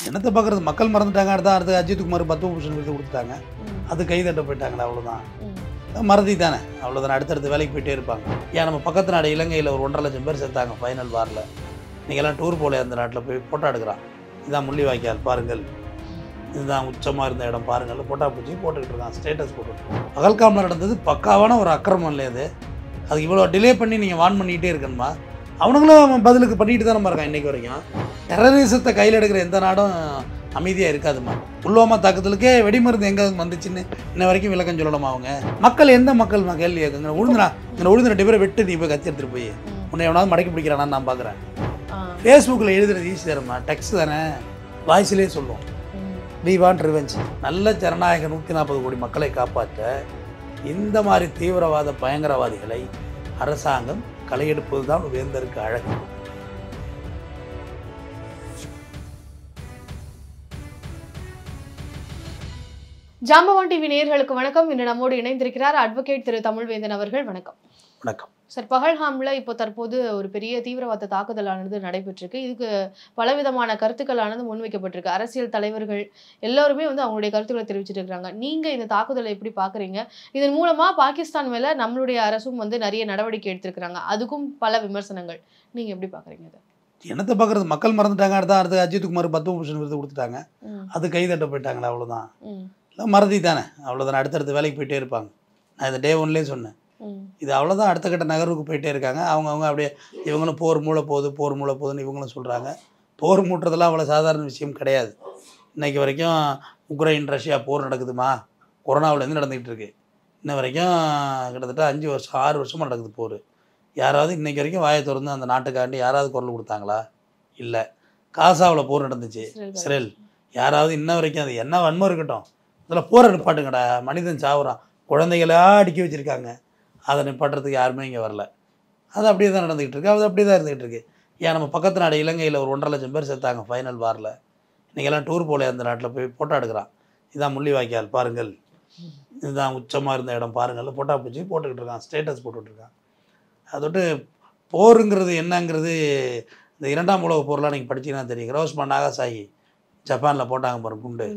என்னத்தை பார்க்குறது, மக்கள் மறந்துட்டாங்க. அடுத்து அஜித் குமார் பத்மபூஷன் விருது கொடுத்துட்டாங்க, அது கைதட்ட போயிட்டாங்களா, அவ்வளோதான். மறதி தானே, அவ்வளோதானே. அடுத்தடுத்து வேலைக்கு போயிட்டே இருப்பாங்க. ஏன் நம்ம பக்கத்து நாடு இலங்கையில் ஒரு 1.5 லட்சம் பேர் செத்தாங்க ஃபைனல் வாரில். நீங்கள்லாம் டூர் போல அந்த நாட்டில் போய் ஃபோட்டோ எடுக்கிறான். இதுதான் முள்ளிவாய்க்கால் பாருங்கள், இதுதான் உச்சமாக இருந்த இடம் பாருங்கள், ஃபோட்டோ பூச்சி போட்டுக்கிட்டு இருக்கான், ஸ்டேட்டஸ் போட்டுக்கிட்டு. பகல்காமில் நடந்தது பக்காவான ஒரு அக்கிரமம் இல்லையா அது. அதுக்கு இவ்வளோ டிலே பண்ணி நீங்கள் வான் பண்ணிகிட்டே இருக்கணுமா? அவனுங்களும் பதிலுக்கு பண்ணிட்டு தானே இருக்கான் இன்றைக்கி வரைக்கும். டெரரிசத்தை கையில் எடுக்கிற எந்த நாடும் அமைதியாக இருக்காதுமா. புல்வாமா தாக்குதலுக்கே வெடிமருந்து எங்கே வந்துச்சுன்னு இன்ன வரைக்கும் விளக்கம் சொல்லணுமா? அவங்க மக்கள் எந்த மக்கள் கேள்வி கேட்குங்க. உழுந்து 2 பேரை வெட்டு நீ போய் கத்தி எடுத்துகிட்டு போய் உன்னை எவனாவது மடக்கி பிடிக்கிறானான்னு நான் பார்க்குறேன். ஃபேஸ்புக்கில் எழுதுறது ஈஸி தரமா, டெக்ஸ்ட் தானே, வாய்ஸ்லேயே சொல்லுவோம். We want revenge. நல்ல ஜனநாயக 140 கோடி மக்களை காப்பாற்ற இந்த மாதிரி தீவிரவாத பயங்கரவாதிகளை அரசாங்கம் களையெடுப்பது தான் வேந்தருக்கு அழகு. ஜாம்பவான் டிவி நேயர்களுக்கு வணக்கம். இன்று நம்மோடு இணைந்திருக்கிறார் அட்வொகேட் திரு தமிழ்வேந்தன் அவர்கள். வணக்கம். வணக்கம் சார். பகல்காம்ல இப்போ தற்போது ஒரு பெரிய தீவிரவாத தாக்குதலானது நடைபெற்றிருக்கு. இதுக்கு பலவிதமான கருத்துக்களானது முன்வைக்கப்பட்டிருக்கு. அரசியல் தலைவர்கள் எல்லாருமே அவங்களுடைய கருத்துக்களை தெரிவிச்சிட்டு இருக்காங்க. நீங்க இந்த தாக்குதலை எப்படி பாக்குறீங்க? இதன் மூலமா பாகிஸ்தான் மேல நம்மளுடைய அரசும் நிறைய நடவடிக்கை எடுத்திருக்கிறாங்க, அதுக்கும் பல விமர்சனங்கள். நீங்க எப்படி பாக்குறீங்க? என்னத்தை பார்க்குறது, மக்கள் மறந்துட்டாங்க. அடுத்து அஜித் குமார் பத்மபூஷன் விருது கொடுத்துட்டாங்க, அது கைதட்ட போயிட்டாங்களா, அவ்வளோதான். மறதி தானே, அவ்வளோதானே. அடுத்தடுத்து வேலைக்கு போயிட்டே இருப்பாங்க. நான் இதை டே 1லேயே சொன்னேன். இது அவ்வளோதான். அடுத்த கட்ட நகர்வுக்கு போயிட்டே இருக்காங்க. அவங்க அப்படியே இவங்களும் போர் மூளை போகுதுன்னு இவங்களும் சொல்கிறாங்க. போர் மூட்டுறதெல்லாம் அவ்வளோ சாதாரண விஷயம் கிடையாது. இன்றைக்கி வரைக்கும் உக்ரைன் ரஷ்யா போர் நடக்குதுமா, கொரோனாவிலேருந்து நடந்துக்கிட்டு இருக்கு. இன்ன வரைக்கும் கிட்டத்தட்ட 5 வருஷம் 6 வருஷமாக நடக்குது போர். யாராவது இன்றைக்கி வரைக்கும் வாயை திறந்து அந்த நாட்டுக்காண்டி யாராவது குரல் கொடுத்தாங்களா? இல்லை. காசாவில் போர் நடந்துச்சு, இஸ்ரேல். யாராவது இன்ன வரைக்கும் அது என்ன வன்மம் இருக்கட்டும், அதில் போரை நிப்பாட்டுங்கடா, மனிதன் சாவுறான், குழந்தைகளாக அடுக்கி வச்சுருக்காங்க, அதை நிப்பாட்டுறதுக்கு யாருமே இங்கே வரல. அது அப்படியே தான் நடந்துக்கிட்டு இருக்கு, அது அப்படியே தான் இருந்துகிட்டு இருக்கு. ஏன் நம்ம பக்கத்து நாடு இலங்கையில் ஒரு 1.5 லட்சம் பேர் செத்தாங்க ஃபைனல் வாரில். நீங்கள்லாம் டூர் போல அந்த நாட்டில் போய் ஃபோட்டோ எடுக்கிறான். இதுதான் முள்ளிவாய்க்கால் பாருங்கள், இதுதான் உச்சமாக இருந்த இடம் பாருங்கள், ஃபோட்டோ பூச்சி போட்டுக்கிட்டு இருக்கான், ஸ்டேட்டஸ் போட்டுட்ருக்கான். அதோட்டு போருங்கிறது என்னங்கிறது இந்த 2ஆம் உலகப் போரெலாம் நீங்கள் படிச்சிங்கன்னா தெரியும். ஹிரோஷிமா நாகசாகி ஜப்பானில் போட்டாங்க பாருங்க குண்டு,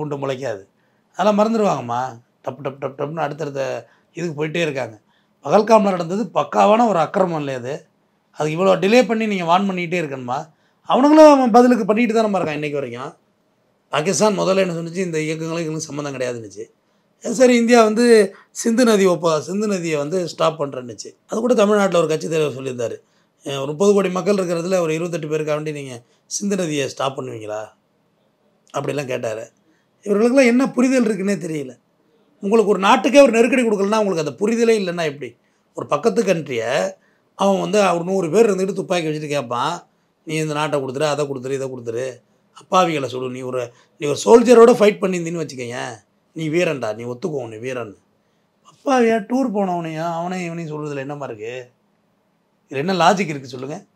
புண்டு முளைக்காது. அதெல்லாம் மறந்துடுவாங்கம்மா. டப்னு அடுத்தடுத்த இதுக்கு போயிட்டே இருக்காங்க. பகல்காமில் நடந்தது பக்காவான ஒரு அக்கிரமம் இல்லையா அது. அதுக்கு இவ்வளோ டிலே பண்ணி நீங்கள் வான் பண்ணிகிட்டே இருக்கணுமா? அவனுங்களும் பதிலுக்கு பண்ணிட்டு தானே இருக்கான் இன்றைக்கி வரைக்கும். பாகிஸ்தான் முதல்ல என்ன சொன்னிச்சு, இந்த இயக்கங்களுக்கு சம்மந்தம் கிடையாதுன்னுச்சு. சரி, இந்தியா சிந்து நதியை ஸ்டாப் பண்ணுறேன்னுச்சு. அது கூட தமிழ்நாட்டில் ஒரு கட்சி தலைவர் சொல்லியிருந்தார், ஒரு 30 கோடி மக்கள் இருக்கிறதுல ஒரு 28 பேருக்காக வேண்டி நீங்கள் சிந்து நதியை ஸ்டாப் பண்ணுவீங்களா அப்படிலாம் கேட்டார். இவர்களுக்கெல்லாம் என்ன புரிதல் இருக்குன்னே தெரியல. உங்களுக்கு ஒரு நாட்டுக்கே ஒரு நெருக்கடி கொடுக்கலன்னா உங்களுக்கு அந்த புரிதலே இல்லைன்னா எப்படி? ஒரு பக்கத்து கண்ட்ரியை அவன் ஒரு 100 பேர் இருந்துக்கிட்டு துப்பாக்கி வச்சுட்டு கேட்பான், நீ இந்த நாட்டை கொடுத்துரு, அதை கொடுத்துரு, இதை கொடுத்துரு, அப்பாவிகளை சொல்லு. நீ ஒரு சோல்ஜரோட ஃபைட் பண்ணியிருந்தீன்னு வச்சுக்கோங்க, நீ வீரன்டா, நீ ஒத்துக்கோ, நீ வீரன். அப்பாவியா டூர் போனவனையா அவனையும் இவனையும் சொல்கிறதுல என்னமா இருக்குது? இதில் என்ன லாஜிக் இருக்குது சொல்லுங்கள்?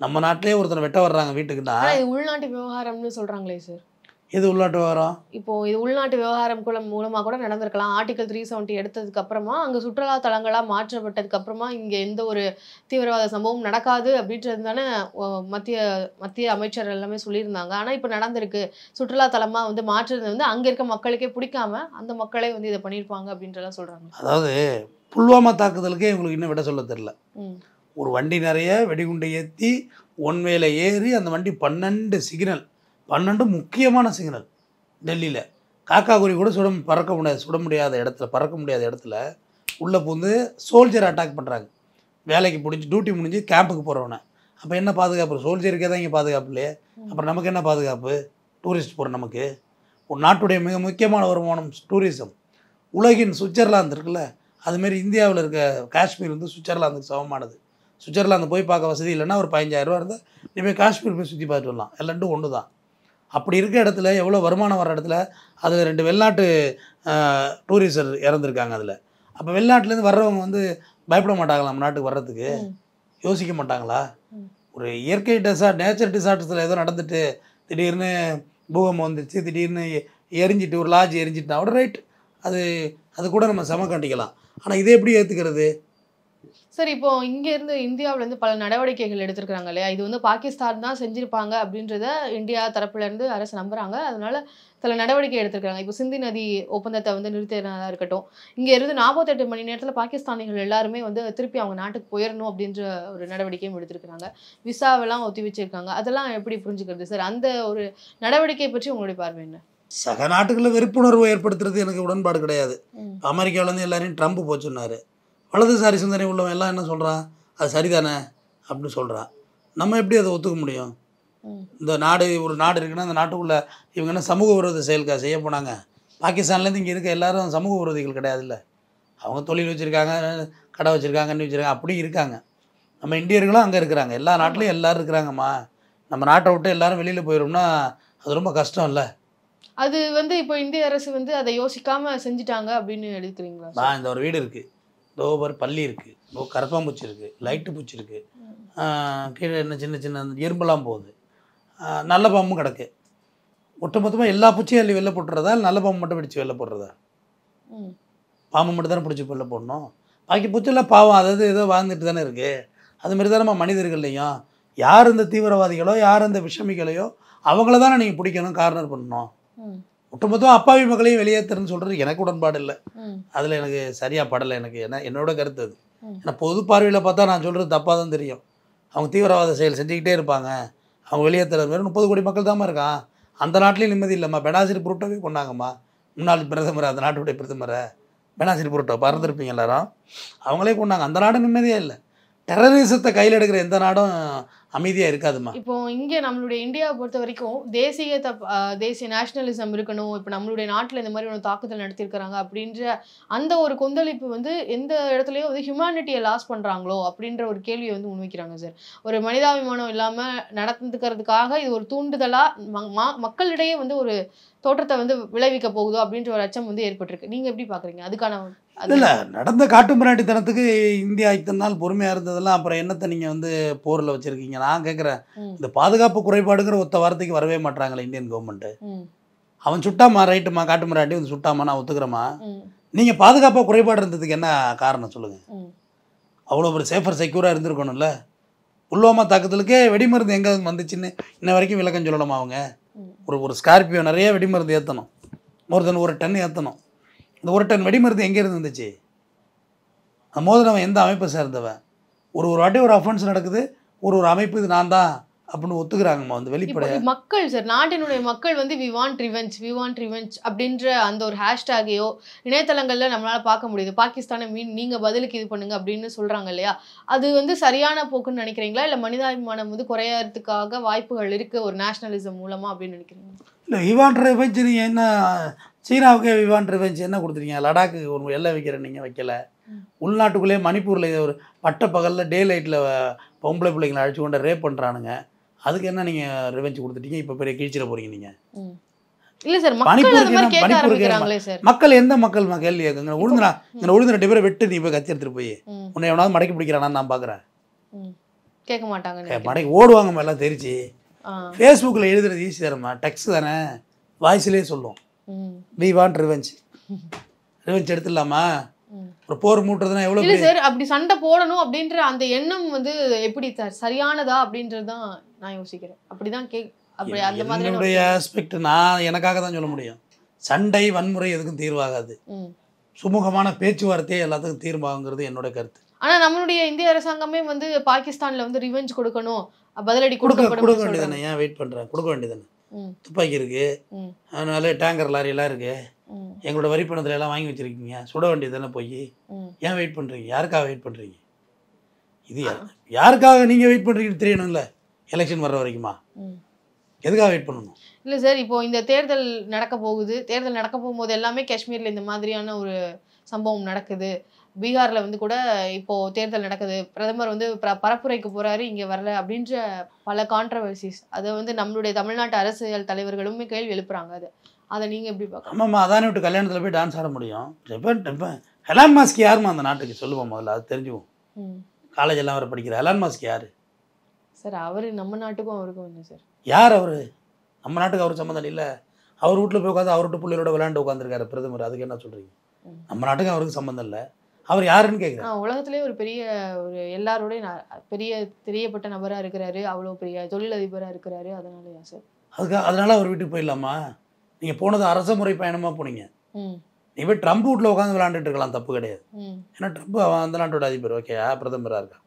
நம்ம நாட்டிலே ஒருத்தனை வெட்ட வர்றாங்க வீட்டுக்குன்னா உள்நாட்டு விவகாரம்னு சொல்கிறாங்களே சார். எது உள்நாட்டு விவகாரம்? இப்போ இது உள்நாட்டு விவகாரம் மூலமாக கூட நடந்திருக்கலாம். ஆர்டிகல் 370 எடுத்ததுக்கு அப்புறமா அங்கே சுற்றுலா தலங்களாக மாற்றப்பட்டதுக்கு அப்புறமா இங்கே எந்த ஒரு தீவிரவாத சம்பவம் நடக்காது அப்படின்றது தானே மத்திய அமைச்சர் எல்லாமே சொல்லியிருந்தாங்க. ஆனால் இப்போ நடந்திருக்கு. சுற்றுலா தலமாக மாற்றுறது அங்கே இருக்க மக்களுக்கே பிடிக்காம அந்த மக்களே இதை பண்ணியிருப்பாங்க அப்படின்றலாம் சொல்கிறாங்க. அதாவது புல்வாமா தாக்குதலுக்கே இவங்களுக்கு இன்னும் விட சொல்ல தெரில. ஒரு வண்டி நிறைய வெடிகுண்டை ஏற்றி ஒன்வேல ஏறி அந்த வண்டி 12 முக்கியமான சிக்னல் டெல்லியில் காக்காகுரி கூட சுட முடியாத இடத்துல உள்ளே பூந்து சோல்ஜர் அட்டாக் பண்ணுறாங்க. வேலைக்கு முடிஞ்சு டியூட்டி முடிஞ்சு கேம்புக்கு போகிறவனை. அப்போ என்ன பாதுகாப்பு? சோல்ஜருக்கே தான் இங்கே பாதுகாப்பு இல்லையே, அப்புறம் நமக்கு என்ன பாதுகாப்பு? டூரிஸ்ட் போகிற நமக்கு ஒரு நாட்டுடைய மிக முக்கியமான வருமானம் டூரிசம். உலகின் சுவிட்சர்லாந்து இருக்குல்ல, அதுமாரி இந்தியாவில் இருக்க காஷ்மீர் சுவிட்சர்லாந்துக்கு சமமானது. சுவிட்சர்லாந்து போய் பார்க்க வசதி இல்லைன்னா ஒரு 15,000 ரூபா இருந்தால் நீ போய் காஷ்மீர் போய் சுற்றி பார்த்துட்டு வரலாம். எல்லாம் ஒன்று தான். அப்படி இருக்க இடத்துல எவ்வளோ வருமானம் வர இடத்துல அதில் 2 வெளிநாட்டு டூரிஸ்டர் இறந்துருக்காங்க அதில். அப்போ வெளிநாட்டிலேருந்து வர்றவங்க பயப்பட மாட்டாங்களா நம்ம நாட்டுக்கு வர்றதுக்கு? யோசிக்க மாட்டாங்களா? ஒரு இயற்கை நேச்சர் டிசாஸ்டர்ஸில் ஏதோ நடந்துட்டு திடீர்னு பூகம்பம் வந்துச்சு, திடீர்னு எரிஞ்சிட்டு ஒரு லாட்ஜ் எரிஞ்சிட்டுனா ரைட், அது கூட நம்ம கண்டிக்கலாம். ஆனால் இதை எப்படி ஏற்றுக்கிறது? சார் இப்போ இங்க இருந்து இந்தியாவுல இருந்து பல நடவடிக்கைகள் எடுத்திருக்காங்க இல்லையா? இது வந்து பாகிஸ்தான் தான் செஞ்சிருப்பாங்க அப்படின்றத இந்தியா தரப்புல இருந்து அரசு நம்புறாங்க. அதனால சில நடவடிக்கை எடுத்திருக்காங்க. இப்போ சிந்து நதி ஒப்பந்தத்தை வந்து நிறுத்தினதா இருக்கட்டும். இங்க இருந்து 48 மணி நேரத்துல பாகிஸ்தானிகள் எல்லாருமே வந்து திருப்பி அவங்க நாட்டுக்கு போயிரணும் அப்படின்ற ஒரு நடவடிக்கையும் எடுத்திருக்காங்க. விசாவெல்லாம் ஒத்தி வச்சிருக்காங்க. அதெல்லாம் எப்படி புரிஞ்சுக்கிறது சார்? அந்த ஒரு நடவடிக்கை பற்றி உங்களுடைய பார்வை என்ன? சக நாட்டுகளில் வெறுப்புணர்வு ஏற்படுத்துறது எனக்கு உடன்பாடு கிடையாது. ம். அமெரிக்காவிலேருந்து எல்லாரையும் ட்ரம்ப் போச்சுன்னாரு. வலதுசாரி சிந்தனை உள்ளவன் எல்லாம் என்ன சொல்கிறான், அது சரிதானே அப்படின்னு சொல்கிறான். நம்ம எப்படி அதை ஒத்துக்க முடியும்? ம். இந்த நாடு ஒரு நாடு இருக்குன்னா அந்த நாட்டுக்குள்ளே இவங்க என்ன சமூக விரோத செயலுக்கா செய்ய போனாங்க? பாகிஸ்தான்லேருந்து இங்கே இருக்க எல்லாரும் சமூக விரோதிகள் கிடையாதுல்ல. அவங்க தொழில் வச்சுருக்காங்க, கடை வச்சுருக்காங்க, கண்ணி வச்சுருக்காங்க, அப்படி இருக்காங்க. நம்ம இந்தியர்களும் அங்கே இருக்கிறாங்க. எல்லா நாட்டிலையும் எல்லோரும் இருக்கிறாங்கம்மா. நம்ம நாட்டை விட்டு எல்லோரும் வெளியில் போயிடும்னா அது ரொம்ப கஷ்டம் இல்லை. அது வந்து இப்போ இந்திய அரசு வந்து அதை யோசிக்காம செஞ்சுட்டாங்க அப்படின்னு எடுக்கிறீங்களா சார்? இந்த ஒரு வீடு இருக்குது, இதோ ஒரு பள்ளி இருக்குது, இதோ கரப்பாம்பூச்சி இருக்குது, லைட்டு பூச்சி இருக்குது, கீழே என்ன சின்ன சின்ன எறும்பெல்லாம் போகுது, நல்ல பாம்பும் கிடக்கு. ஒட்டுமொத்தமாக எல்லா பூச்சியும் அள்ளி வெளில போட்டுறதா, நல்ல பாம்பு மட்டும் பிடிச்சி வெளில போடுறதா? ம். பாம்பு மட்டும் தானே பிடிச்சி வெளில போடணும். பாக்கி பூச்செல்லாம் பாவம், அதாவது ஏதோ வாழ்ந்துட்டு தானே இருக்குது. அதுமாரி தான் நம்ம மனிதர்கள்லையும் யார் இந்த தீவிரவாதிகளோ யார் இந்த விஷமிகளையோ அவங்கள தானே நீங்கள் பிடிக்கணும், கார்னர் பண்ணணும். ம். ஒட்டுமொத்தம் அப்பாவி மக்களையும் வெளியேற்றுறன்னு சொல்கிறது எனக்கு உடன்பாடு இல்லை. ம். அதில் எனக்கு சரியாக படலை. எனக்கு என்னோட கருத்து அது. ம். ஏன்னா பொது பார்வையில் பார்த்தா நான் சொல்கிறது தப்பாக தான் தெரியும். அவங்க தீவிரவாத செயல் செஞ்சுக்கிட்டே இருப்பாங்க, அவங்க வெளியேற்றுற மாதிரி 30 கோடி மக்கள் தாம்மா இருக்கான். அந்த நாட்டிலையும் நிம்மதி இல்லைம்மா. பெனாசிர் புருட்டோவே கொண்டாங்கம்மா, முன்னாள் பிரதமர், அந்த நாட்டுடைய பிரதமரை பெனாசிர் புருட்டோ பறந்துருப்பீங்க எல்லாரும். அவங்களே கொண்டாங்க. அந்த நாடு நிம்மதியாக இல்லை. டெரரிசத்தை கையில் எடுக்கிற எந்த நாடும் அமைதியாக இருக்காதுமா. இப்போ இங்கே நம்மளுடைய இந்தியாவை பொறுத்த வரைக்கும் தேசிய நேஷனலிசம் இருக்கணும். இப்போ நம்மளுடைய நாட்டில் இந்த மாதிரி ஒரு தாக்குதல் நடத்தியிருக்கிறாங்க அப்படின்ற அந்த ஒரு கொந்தளிப்பு வந்து எந்த இடத்துலையும் வந்து ஹியூமனிட்டியை லாஸ் பண்ணுறாங்களோ அப்படின்ற ஒரு கேள்வியை வந்து முன்வைக்கிறாங்க சார். ஒரு மனிதாபிமானம் இல்லாமல் நடந்துக்கிறதுக்காக இது ஒரு தூண்டுதலாக மக்களிடையே வந்து ஒரு தோற்றத்தை வந்து விளைவிக்க போகுதோ அப்படின்ற ஒரு அச்சம் வந்து ஏற்பட்டிருக்கு. நீங்கள் எப்படி பார்க்குறீங்க அதுக்கான? இல்லை, நடந்த காட்டுமிராண்டித்தனத்துக்கு இந்தியா இத்தனை நாள் பொறுமையாக இருந்ததெல்லாம் அப்புறம் என்னத்தை நீங்கள் வந்து போரில் வச்சுருக்கீங்க? நான் கேட்குறேன், இந்த பாதுகாப்பு குறைபாடுங்கிற ஒத்த வார்த்தைக்கு வரவே மாட்டாங்களே இந்தியன் கவர்மெண்ட்டு. அவன் சுட்டாமா, ரைட்டுமா, காட்டுமிராண்டி வந்து சுட்டாமா, நான் ஒத்துக்கிறேம்மா. நீங்கள் பாதுகாப்பாக குறைபாடு இருந்ததுக்கு என்ன காரணம் சொல்லுங்கள்? அவ்வளோ ஒரு சேஃபர் செக்யூராக இருந்திருக்கணும்ல. புல்வாமா தாக்குதலுக்கே வெடிமருந்து எங்கே வந்துச்சுன்னு இன்ன வரைக்கும் விளக்கம் சொல்லணுமா? அவங்க ஒரு ஸ்கார்பியோ நிறைய வெடிமருந்து ஏற்றணும், மோர் தென் 1 டன் ஏற்றணும். இந்த 1 டன் வெடிமருந்து எங்கே இருந்துச்சு? அந்த மோதினவன் எந்த அமைப்பை சேர்ந்தவன்? ஒரு வாட்டி ஒரு அஃபென்ஸ் நடக்குது, ஒரு அமைப்பு இது நான் தான் அப்படின்னு ஒத்துக்கிறாங்கம்மா வந்து வெளிப்படையா. மக்கள் சார், நாட்டினுடைய மக்கள் வந்து வி வாண்ட் ரிவெஞ்ச் அப்படின்ற அந்த ஒரு ஹேஷ்டேகையோ இணையதளங்கள்ல நம்மளால பார்க்க முடியுது. பாகிஸ்தானை நீங்க பதிலுக்கு இது பண்ணுங்க அப்படின்னு சொல்றாங்க இல்லையா? அது வந்து சரியான போக்குன்னு நினைக்கிறீங்களா, இல்லை மனிதாபிமானம் வந்து குறையறதுக்காக வாய்ப்புகள் இருக்கு ஒரு நேஷனலிசம் மூலமா அப்படின்னு நினைக்கிறீங்க? இல்லை, வி வாண்ட் ரிவெஞ்ச் நீங்கள் என்ன சீனாவுக்கே வி வாண்ட் ரிவெஞ்ச் என்ன கொடுத்துருக்கீங்க? லடாக்கு ஒரு எல்லை வைக்கிறேன், நீங்கள் வைக்கல. உள்நாட்டுக்குள்ளேயே மணிப்பூரில் ஒரு பட்ட பகலில் டே லைட்டில் பொம்பளை பிள்ளைங்களை அழைச்சி கொண்டு ரேப் பண்ணுறானுங்க. அதுக்கு என்ன நீங்கள் ரிவெஞ்ச் கொடுத்துட்டீங்க? இப்போ பெரிய கீழ்ச்சியில் போகிறீங்க நீங்கள். இல்லை சார், மக்கள் எந்த மக்கள் கேள்வி கேட்குங்க? உழுந்து 2 பேரை வெட்டு, நீ போய் கத்தி எடுத்துகிட்டு போய் உன்னை எவனாவது மடக்கி பிடிக்கிறானான்னு நான் பார்க்குறேன். கேட்க மாட்டாங்க, மடக்கி ஓடுவாங்கம்மா எல்லாம் தெரிச்சு. ஃபேஸ்புக்கில் எழுதுறது ஈஸி தரமா, டெக்ஸ்ட் தானே, வாய்ஸ்லேயே சொல்லுவோம். வி வாண்ட் ரிவெஞ்ச் எடுத்துடலாமா? ஒரு போர் மூட்டுறதுனா எவ்வளோ? இல்லை சார், அப்படி சண்டை போடணும் அப்படின்ற அந்த எண்ணம் வந்து எப்படி சார் சரியானதா அப்படின்றது தான் நான் யோசிக்கிறேன். அப்படிதான் அப்படி அந்த மாதிரி என்னுடைய ஆஸ்பெக்ட் நான் எனக்காக தான் சொல்ல முடியும். சண்டை வன்முறை எதுக்கும் தீர்வாகாது. சுமூகமான பேச்சுவார்த்தையே எல்லாத்துக்கும் தீர்வாகுங்கிறது என்னோட கருத்து. ஆனா நம்மளுடைய இந்திய அரசாங்கமே வந்து பாகிஸ்தான்ல வந்து ரிவெஞ்ச் கொடுக்கணும், பதிலடி கொடுக்க வேண்டியதானே? ஏன் வெயிட் பண்ணுறேன்? கொடுக்க வேண்டியதானே? துப்பாக்கி இருக்கு, அதனால டேங்கர் லாரியெல்லாம் இருக்கு, எங்களோட வரி பணத்துல எல்லாம் வாங்கி வச்சிருக்கீங்க, சுட வேண்டியது தானே போய். ஏன் வெயிட் பண்ணுறீங்க? யாருக்காக வெயிட் பண்ணுறீங்க? இது யாருக்காக நீங்கள் வெயிட் பண்ணுறீங்கன்னு தெரியணும்ல. எலெக்ஷன் வர்ற வரைக்குமா? எதுக்காக வெயிட் பண்ணணும்? இல்லை சார், இப்போ இந்த தேர்தல் நடக்க போகும்போது எல்லாமே காஷ்மீரில் இந்த மாதிரியான ஒரு சம்பவம் நடக்குது. பீகாரில் வந்து கூட இப்போ தேர்தல் நடக்குது, பிரதமர் வந்து பரப்புரைக்கு போகிறாரு, இங்கே வரல அப்படின்ற பல கான்ட்ரவர்சிஸ். அதை வந்து நம்மளுடைய தமிழ்நாட்டு அரசியல் தலைவர்களுமே கேள்வி எழுப்புறாங்க. அதை நீங்கள் எப்படி பார்க்க? ஆமாம்மா, அதானே விட்டு கல்யாணத்தில் போய் டான்ஸ் ஆட முடியும். இப்போ எலான் மாஸ்க் யாருமா அந்த நாட்டுக்கு சொல்லுவோம்? முதல்ல அது தெரிஞ்சுவோம். காலேஜ் எல்லாம் வர படிக்கிற எலான் மாஸ்க் யார் சார்? அவர் நம்ம நாட்டுக்கும் அவருக்கும் என்ன சார்? யார் அவர்? நம்ம நாட்டுக்கு அவர் சம்மந்தம் இல்லை. அவர் வீட்டில் போய் உட்காந்து அவர் வீட்டு பிள்ளைகளோட விளையாண்டு உட்காந்துருக்காரு பிரதமர். அதுக்கு என்ன சொல்கிறீங்க? நம்ம நாட்டுக்கு அவருக்கு சம்மந்தம் இல்லை. அவர் யாருன்னு கேட்குறேன். உலகத்திலேயே ஒரு பெரிய ஒரு எல்லாரோடய பெரிய தெரியப்பட்ட நபரா இருக்கிறாரு, அவ்வளோ பெரிய தொழிலதிபரா இருக்கிறாரு. அதனாலயா சார்? அதனால அவர் வீட்டுக்கு போயிடலாமா? நீங்கள் போனது அரச முறை பயணமாக போனீங்க. நீ போய் ட்ரம்ப் வீட்டில் உட்காந்து விளையாண்டுட்டு இருக்கலாம், தப்பு கிடையாது. ஏன்னா ட்ரம்ப் அந்த நாட்டோட அதிபர், ஓகேயா, பிரதமராக இருக்கா,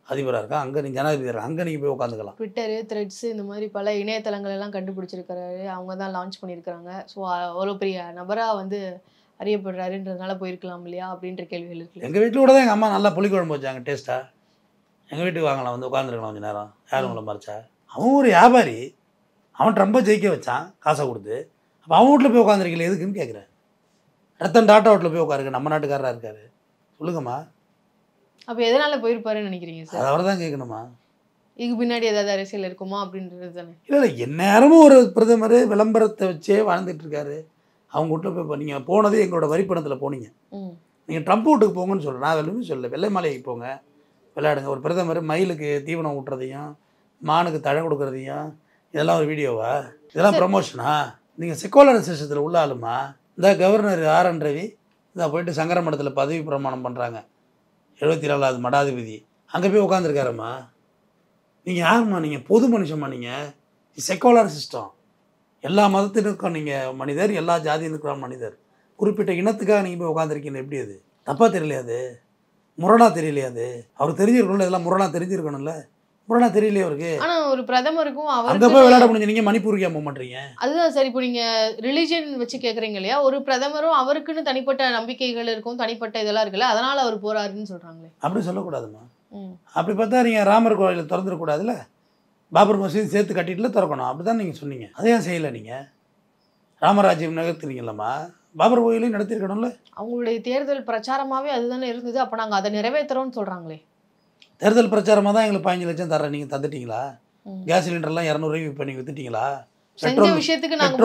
அதிபராக இருக்கா, அங்கே நீங்கள் ஜனாதிபதி இருக்கா, அங்கே நீங்கள் போய் உட்காந்துக்கலாம். ட்விட்டரு, த்ரெட்ஸ் இந்த மாதிரி பல இணையதளங்கள் எல்லாம் கண்டுபிடிச்சிருக்கிறாரு, அவங்க தான் லான்ச் பண்ணியிருக்கிறாங்க. ஸோ அவ்வளோ பெரிய நபராக வந்து அறியப்படுறாருன்றதுனால போயிருக்கலாம் இல்லையா அப்படின்ற கேள்விகள் இருக்குது. எங்கள் வீட்டில் கூட தான் எங்கள் அம்மா நல்லா புளிக்குழம்பு வச்சாங்க, டேஸ்ட்டாக. எங்கள் வீட்டுக்கு வாங்கலாம், வந்து உட்காந்துருக்கலாம் கொஞ்சம் நேரம். யாரும் உங்களை மறைச்சா? அவன் ஒரு வியாபாரி, அவன் ட்ரம்பை ஜெயிக்க வச்சான் காசை கொடுத்து. அப்போ அவன் வீட்டில் போய் உட்காந்துருக்கல, எதுக்குன்னு கேட்குறேன். ரத்தன் டாட்டா வீட்டில் போய் உட்காருங்க, நம்ம நாட்டுக்காரராக இருக்காரு, சொல்லுங்கம்மா. அப்போ எதனால் போயிருப்பாருன்னு நினைக்கிறீங்க சார்? அது அவர் தான் கேட்கணுமா? இதுக்கு பின்னாடி ஏதாவது அரசியல் இருக்குமா அப்படின்றது தானே. இல்லை எந்நேரமும் ஒரு பிரதமர் விளம்பரத்தை வச்சே வாழ்ந்துட்டு இருக்காரு. அவங்க வீட்டில் போய் நீங்கள் போனது எங்களோட வரிப்பணத்தில் போனீங்க. நீங்கள் ட்ரம்ப் வீட்டுக்கு போங்கன்னு சொல்கிறேன், நான் எதுவுமே சொல்லலை. வெள்ளை மாளிகைக்கு போங்க, விளையாடுங்க. ஒரு பிரதமர் மயிலுக்கு தீவனம் ஊட்டுறதையும் மானுக்கு தழை கொடுக்குறதையும் இதெல்லாம் ஒரு வீடியோவா? இதெல்லாம் ப்ரமோஷனா? நீங்கள் செக்குலர் சிஸ்டத்தில் உள்ள ஆளுமா? இந்த கவர்னர் ஆர்.என். ரவி இதை போயிட்டு சங்கர மடத்தில் பதவி பிரமாணம் பண்ணுறாங்க, 74வது மடாதிபதி. அங்கே போய் உட்காந்துருக்காரம்மா. நீங்கள் யாரும்மா? நீங்கள் பொது மனுஷம்மா. நீங்கள் செக்குலர் சிஸ்டம், எல்லா மதத்தினருக்கும் நீங்கள் மனிதர், எல்லா ஜாதியினருக்கும் மனிதர். குறிப்பிட்ட இனத்துக்காக நீங்கள் போய் உட்காந்துருக்கீங்க. எப்படி அது தப்பாக தெரியலையா? அது முரணா தெரியலையா? அது அவருக்கு தெரிஞ்சிருக்கணும்ல, இதெல்லாம் முரணா தெரிஞ்சிருக்கணும்ல. முரணா தெரியலையே அவருக்கு? ஆனால் ஒரு பிரதமருக்கும் அங்கே போய் விளையாட முடிஞ்சு நீங்கள் மணிப்பூருக்கு போக மாட்டீங்க. அதுதான் சார். இப்போ நீங்கள் ரிலிஜியன் வச்சு கேட்குறீங்க இல்லையா? ஒரு பிரதமரும் அவருக்குன்னு தனிப்பட்ட நம்பிக்கைகள் இருக்கும், தனிப்பட்ட இதெல்லாம் இருக்குல்ல, அதனால் அவர் போகிறாருன்னு சொல்கிறாங்களே. அப்படி சொல்லக்கூடாதுமா. அப்படி பார்த்தா நீங்கள் ராமர் கோயிலை திறந்துடக்கூடாதுல்ல, பாபர் மசூதி சேர்த்து கட்டிட்டுல திறக்கணும். அப்படி தான் நீங்கள் சொன்னீங்க. அதையும் செய்யலை. நீங்கள் ராமராஜ்யம் நகர்த்துறீங்களம்மா, பாபர் கோயிலையும் நடத்திருக்கணும்ல. அவங்களுடைய தேர்தல் பிரச்சாரமாகவே அதுதானே இருந்தது. அப்போ நாங்கள் அதை நிறைவேற்றுறோம்னு சொல்கிறாங்களே. தேர்தல் பிரச்சாரமாக தான் எங்களுக்கு 15 லட்சம் தரேன், நீங்கள் தந்துட்டீங்களா? கேஸ் சிலிண்டர்லாம் 200 ரூபாய்க்கு இப்போ நீங்கள் வித்துட்டீங்களா? பெட்ரோல் விஷயத்துக்கு நாங்கள்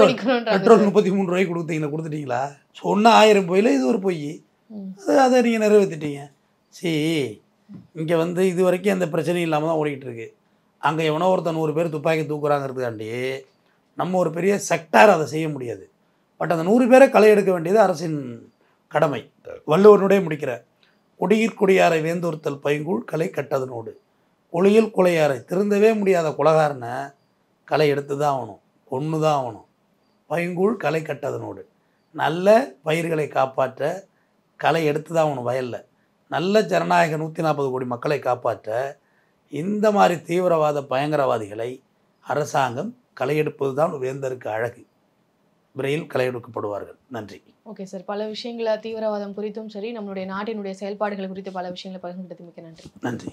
பெட்ரோல் 33 ரூபாய்க்கு கொடுத்தீங்களா? சொன்ன 1000 பொய்யில் இது ஒரு பொய். அதை நீங்கள் நிறைவேற்றிட்டீங்க. இங்கே வந்து இது வரைக்கும் அந்த பிரச்சனையும் இல்லாமல் தான் ஓடிக்கிட்டு இருக்கு. அங்கே எவனோ ஒருத்தன் 100 பேர் துப்பாக்கி தூக்குறாங்கிறதுக்காண்டி நம்ம ஒரு பெரிய செக்டார் அதை செய்ய முடியாது. பட் அந்த 100 பேரை களை எடுக்க வேண்டியது அரசின் கடமை. வள்ளுவனுடைய முடிக்கிற கொடியிற் கொடியாரை வேந்தொருத்தல் பைங்குள் கலை கட்டதனோடு, ஒளியில் கொலையாரை திருந்தவே முடியாத குலகாரனை களை எடுத்து தான் ஆகணும், கொன்று தான் ஆகணும். பைங்குள் கலை கட்டதனோடு, நல்ல பயிர்களை காப்பாற்ற களை எடுத்து தான் ஆகணும் வயலில். நல்ல ஜனநாயக 140 கோடி மக்களை காப்பாற்ற இந்த மாதிரி தீவிரவாத பயங்கரவாதிகளை அரசாங்கம் களை எடுப்பது தான் வேந்தருக்கு அழகு. விரைவில் களை எடுக்கப்படுவார்கள். நன்றி. ஓகே சார், பல விஷயங்களை தீவிரவாதம் குறித்தும் சரி, நம்மளுடைய நாட்டினுடைய செயல்பாடுகள் குறித்து பல விஷயங்களை பகிர்ந்துகிட்டது மிக்க நன்றி. நன்றி.